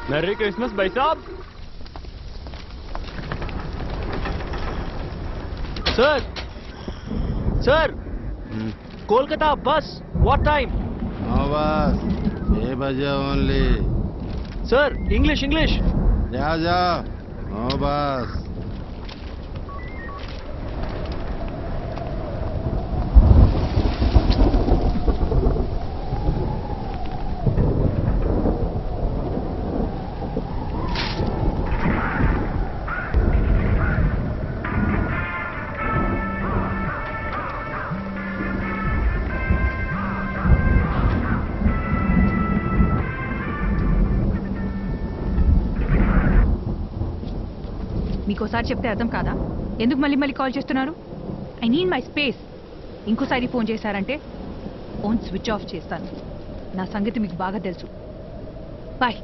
Merry Christmas भाई साहब। Sir sir Kolkata बस व्हाट टाइम? नो बस 6 बजे ओनली। Sir English English. जा जा नो बस। మీకోసారి చెప్తే అర్థం కాదా? ఎందుకు మళ్ళీ మళ్ళీ కాల్ చేస్తున్నారు? I need my space. ఇంకోసారి ఫోన్ చేశారంటే ఫోన్ స్విచ్ ఆఫ్ చేస్తాను. నా సంగతి మీకు బాగా తెలుసు. Bye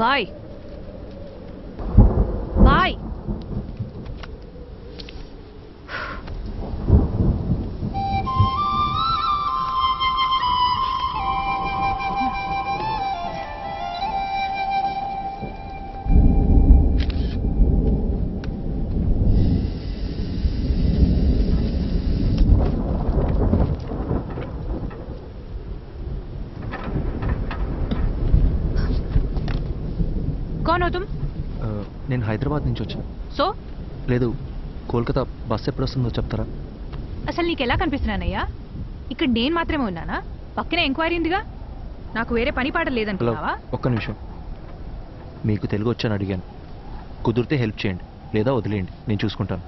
bye bye. कौन हो तुम? నేను హైదరాబాద్ నుంచి వచ్చాను. సో లేదు, కోల్కతా బస్ ఎప్పుడు వస్తుందో చెప్తారా? అసలు నీకు ఎలా కనిపిస్తున్నానయ్యా? ఇక్కడ నేను మాత్రమే ఉన్నానా? పక్కనే ఎంక్వైరీ ఉందిగా. నాకు వేరే పని పాట హలో, లేదనుకున్నావా? ఒక్క నిమిషం. మీకు తెలుగు వచ్చని అడిగాను. కుదిరితే హెల్ప్ చేయండి, లేదా వదిలేయండి, నేను చూసుకుంటాను.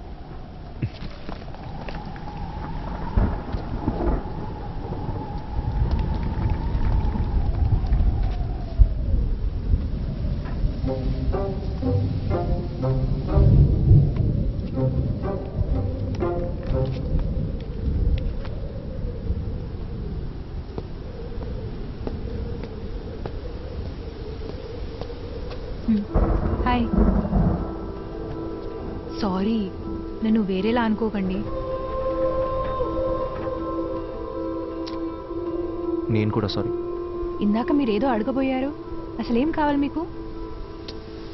హాయ్. సారీ, నన్ను వేరేలా అనుకోకండి. నేను కూడా సారీ. ఇందాక మీరేదో అడగబోయారు. అసలేం కావాలి మీకు?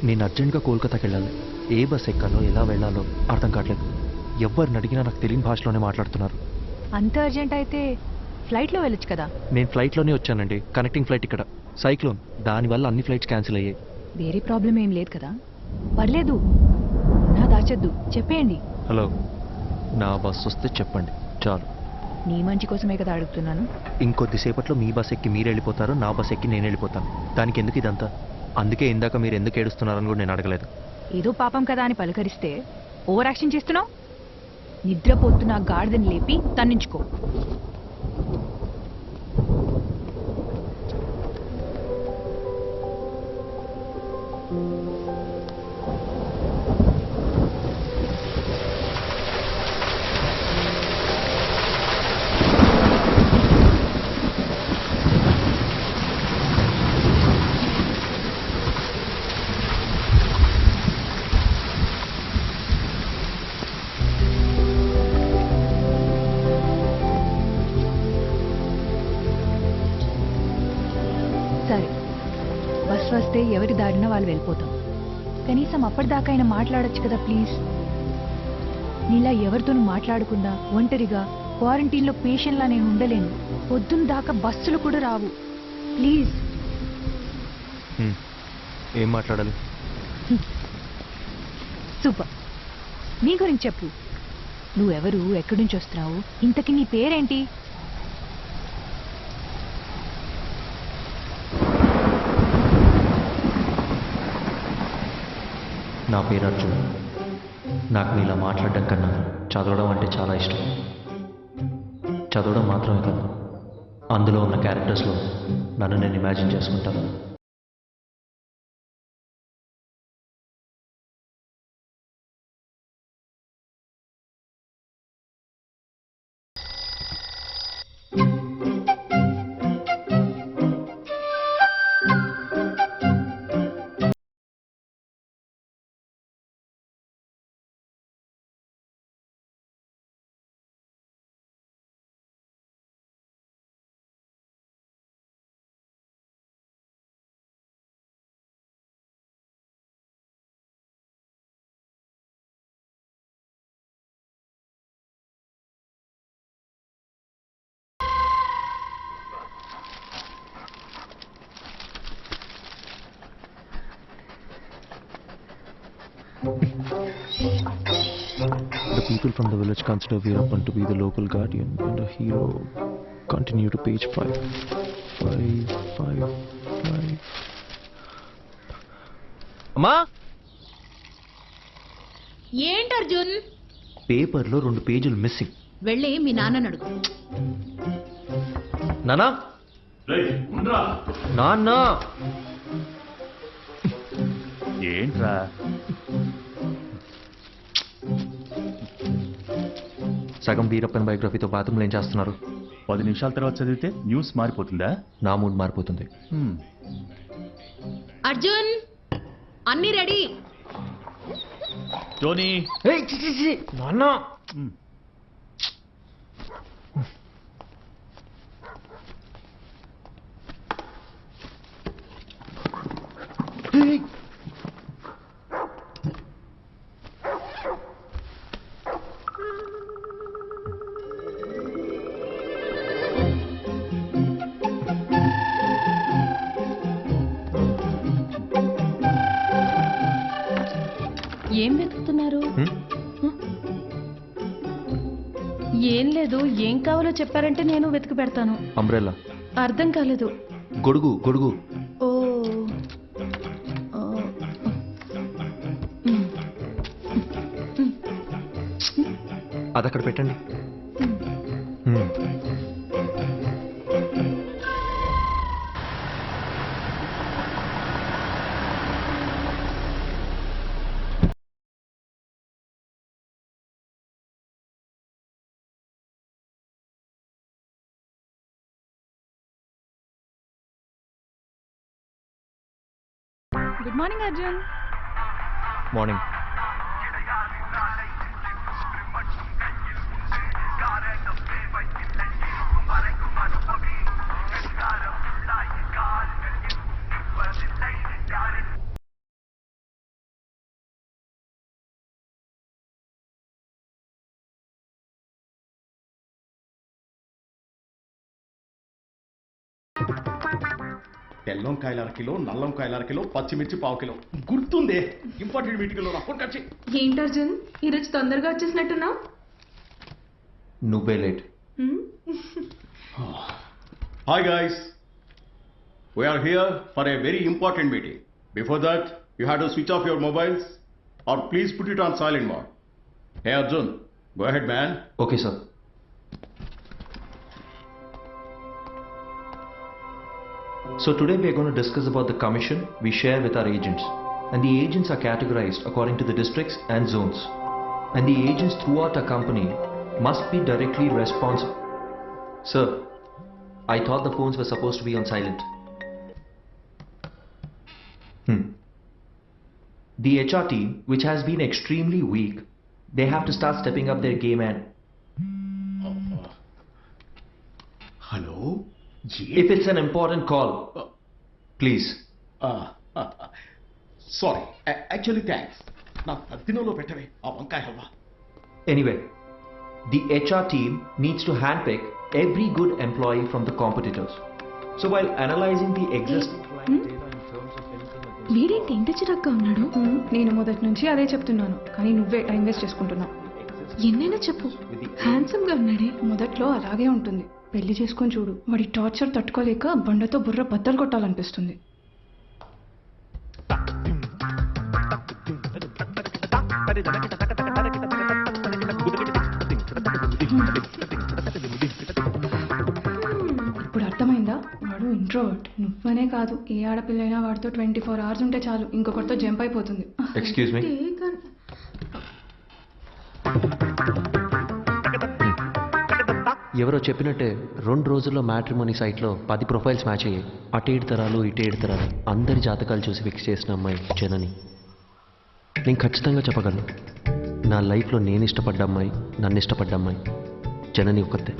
నేను అర్జెంట్గా కోల్కతాకి వెళ్ళాలి. ఏ బస్ ఎక్కాలో ఎలా వెళ్ళాలో అర్థం కావట్లేదు. ఎవరిని అడిగినా నాకు తెలియని భాషలోనే మాట్లాడుతున్నారు. అంత అర్జెంట్ అయితే ఫ్లైట్లో వెళ్ళొచ్చు కదా. నేను ఫ్లైట్లోనే వచ్చానండి. కనెక్టింగ్ ఫ్లైట్ ఇక్కడ. సైక్లోన్, దానివల్ల అన్ని ఫ్లైట్స్ క్యాన్సిల్ అయ్యాయి. వేరే ప్రాబ్లం ఏం లేదు కదా? పర్లేదు, నా దాచొద్దు, చెప్పేయండి. హలో, నా బస్ వస్తే చెప్పండి చాలు. నీ మంచి కోసమే కదా అడుగుతున్నాను. ఇంకొద్దిసేపట్లో మీ బస్ ఎక్కి మీరు వెళ్ళిపోతారు, నా బస్ ఎక్కి నేను వెళ్ళిపోతాను. దానికి ఎందుకు ఇదంతా? అందుకే ఇందాక మీరు ఎందుకు ఏడుస్తున్నారని కూడా నేను అడగలేదు. ఏదో పాపం కదా అని పలకరిస్తే ఓవర్ యాక్షన్ చేస్తున్నావు. నిద్రపోతున్న గాడిదని లేపి తన్నించుకో. సరే, బస్ వస్తే ఎవరి దారిన వాళ్ళు వెళ్ళిపోతాం. కనీసం అప్పటిదాకా అయినా మాట్లాడొచ్చు కదా ప్లీజ్. నీలా ఎవరితోనూ మాట్లాడకుండా ఒంటరిగా క్వారంటైన్లో పేషెంట్లా నేను ఉండలేను. పొద్దున్న దాకా బస్సులు కూడా రావు. ప్లీజ్. ఏం మాట్లాడాలి? సూపర్. నీ గురించి చెప్పు. నువ్వెవరు, ఎక్కడి నుంచి వస్తున్నావు, ఇంతకీ నీ పేరేంటి? నా పేరు అర్జున్. నాకు మీలా మాట్లాడడం కన్నా చదవడం అంటే చాలా ఇష్టం. చదవడం మాత్రమే కాదు, అందులో ఉన్న క్యారెక్టర్స్లో నన్ను నేను ఇమాజిన్ చేసుకుంటాను. The people from the village consider Veerappan to be the local guardian and a hero. Continue to page 5. 5. అమ్మా, ఏంటి అర్జున్? పేపర్లో 2 పేజీలు మిస్సింగ్. వెళ్ళి మీ నాన్నని అడుగు. నానా, నాన్న, ఏంట్రా? సగం వీరప్పన్ బయోగ్రఫీతో బాత్రూంలో ఏం చేస్తున్నారు? 10 నిమిషాల తర్వాత చదివితే న్యూస్ మారిపోతుందా? నా మూడ్ మారిపోతుంది. అర్జున్, అన్ని రెడీ. టోనీ, నాన్న, ఏం వెతుకుతున్నారు? ఏం లేదు, ఏం కావాలో చెప్పారంటే నేను వెతికి పెడతాను. అంబ్రెల్లా. అర్థం కాలేదు. గొడుగు. ఓ ఓ. అది అక్కడ పెట్టండి. Good morning Arjun. మార్నింగ్. తెల్లంకాయల అరకిలో, నల్లంకాయల అరకిలో, పచ్చిమిర్చి పావు కిలో. గుర్తుందే, ఇంపార్టెంట్ మీటింగ్లో రాకొచ్చి. ఏంటి అర్జున్, ఈరోజు తొందరగా వచ్చేసినట్టున్నావు? నువ్వే late. Hi guys, we are here for a very important meeting. Before that, you have to switch off your mobiles or please put it on silent mode. Hey Arjun, go ahead man. Okay sir. So today we are going to discuss about the commission we share with our agents. And the agents are categorized according to the districts and zones. And the agents throughout our company must be directly responsible. Sir, I thought the phones were supposed to be on silent. The HR team, which has been extremely weak, they have to start stepping up their game and... Hello? If it's an important call, please. Sorry, actually thanks. నా తద్దినంలో పెట్టవే ఆ వంకాయ halwa. Anyway, the HR team needs to handpick every good employee from the competitors. So while analyzing the existing client data in terms of anything against... వీడేంటి ఇంత చిరాగ్గా ఉన్నాడు? నేను మొదటి నుంచి అదే చెప్తున్నాను, కానీ నువ్వే టైం వేస్ట్ చేసుకుంటున్నావు. ఎన్నైనా చెప్పు, హ్యాండ్సమ్ గా ఉన్నాడే. మొదట్లో అలాగే ఉంటుంది, పెళ్లి చేసుకొని చూడు. వాడి టార్చర్ తట్టుకోలేక బండతో బుర్ర బద్దలు కొట్టాలనిపిస్తుంది. ఇప్పుడు అర్థమైందా? వాడు ఇంట్రోవర్ట్. నువ్వనే కాదు, ఏ ఆడపిల్లైనా వాడితో 24 hours ఉంటే చాలు, ఇంకొకరితో జంప్ అయిపోతుంది. Excuse me? ఎవరో చెప్పినట్టే 2 రోజుల్లో మ్యాట్రిమోనీ సైట్లో 10 ప్రొఫైల్స్ మ్యాచ్ అయ్యాయి. అటు 7 తరాలు, ఇటు 7 తరాలు, అందరి జాతకాలు చూసి ఫిక్స్ చేసిన అమ్మాయి జనని. నేను ఖచ్చితంగా చెప్పగలను, నా లైఫ్లో నేను ఇష్టపడ్డ అమ్మాయి, నన్ను ఇష్టపడ్డ అమ్మాయి జనని ఒకతే.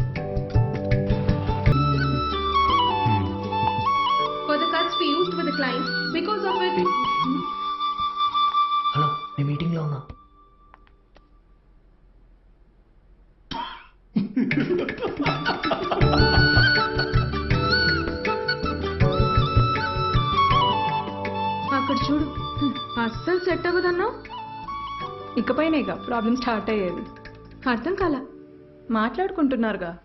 హలో, నేను మీటింగ్లో ఉన్నా. అక్కడ చూడు, అస్సలు సెట్ అవ్వదన్నా. ఇకపైనేగా ప్రాబ్లం స్టార్ట్ అయ్యేది. అర్థం కాల. మాట్లాడుకుంటున్నారుగా